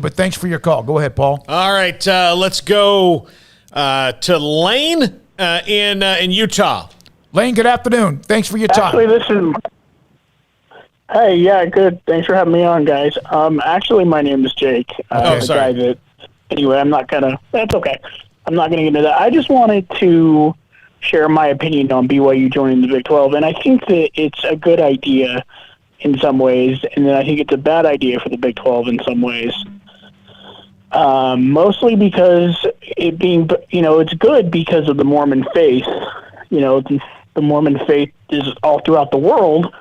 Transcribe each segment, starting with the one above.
but thanks for your call. Go ahead, Paul. All right, let's go to Lane in Utah. Lane, good afternoon. Thanks for your time. Actually, this is... Hey, yeah, good. Thanks for having me on, guys. Actually, my name is Jake. Sorry. Anyway, I'm not gonna... That's okay. I'm not gonna get into that. I just wanted to share my opinion on BYU joining the Big 12, and I think that it's a good idea in some ways, and then I think it's a bad idea for the Big 12 in some ways. Mostly because it being, it's good because of the Mormon faith. The Mormon faith is all throughout the world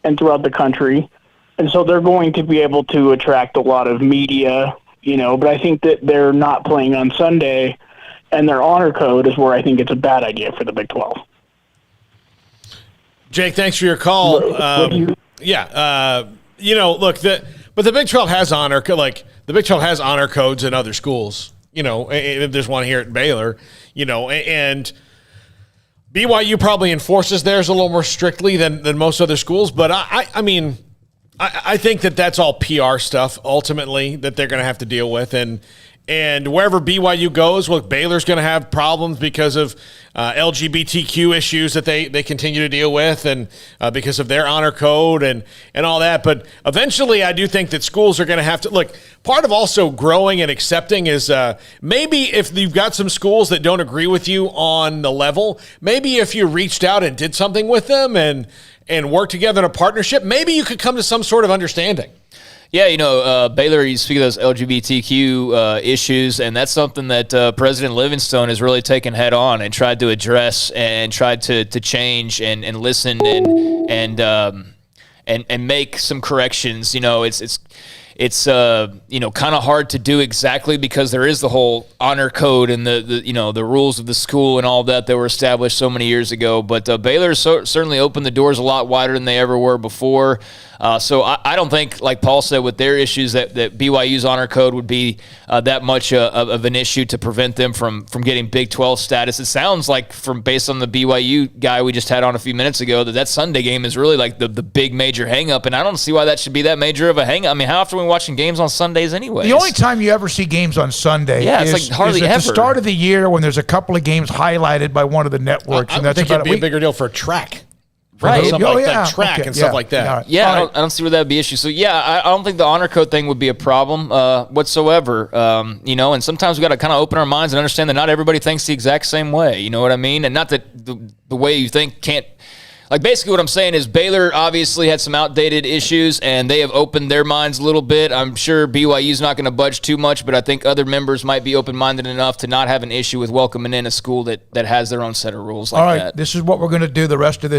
and throughout the country, and so they're going to be able to attract a lot of media, but I think that they're not playing on Sunday, and their honor code is where I think it's a bad idea for the Big 12. Jake, thanks for your call. Look, but the Big 12 has honor, the Big 12 has honor codes in other schools, and there's one here at Baylor, and BYU probably enforces theirs a little more strictly than most other schools, but I think that's all PR stuff ultimately that they're going to have to deal with, and wherever BYU goes, Baylor's going to have problems because of LGBTQ issues that they continue to deal with, and because of their honor code and all that. But eventually, I do think that schools are going to have to look. Part of also growing and accepting is maybe if you've got some schools that don't agree with you on the level, maybe if you reached out and did something with them and worked together in a partnership, maybe you could come to some sort of understanding. Yeah, Baylor, you speak of those LGBTQ issues, and that's something that President Livingstone has really taken head on and tried to address and tried to change and listen and make some corrections. It's kind of hard to do exactly because there is the whole honor code and the rules of the school and all that were established so many years ago. But Baylor certainly opened the doors a lot wider than they ever were before. So I don't think, like Paul said, with their issues that BYU's honor code would be that much of an issue to prevent them from getting Big 12 status. It sounds like, based on the BYU guy we just had on a few minutes ago, that Sunday game is really like the big major hang-up, and I don't see why that should be that major of a hang-up. I mean, how often are we watching games on Sundays anyway? The only time you ever see games on Sunday it's like hardly is at ever. The start of the year when there's a couple of games highlighted by one of the networks. I think it'd be a bigger deal for track. Right. Something like that, track and stuff like that. Yeah, I don't see where that would be an issue. So, I don't think the honor code thing would be a problem whatsoever. And sometimes we got to kind of open our minds and understand that not everybody thinks the exact same way. You know what I mean? And not that the way you think can't. Like, basically what I'm saying is Baylor obviously had some outdated issues, and they have opened their minds a little bit. I'm sure BYU's not going to budge too much, but I think other members might be open-minded enough to not have an issue with welcoming in a school that has their own set of rules like that. All right, this is what we're going to do the rest of this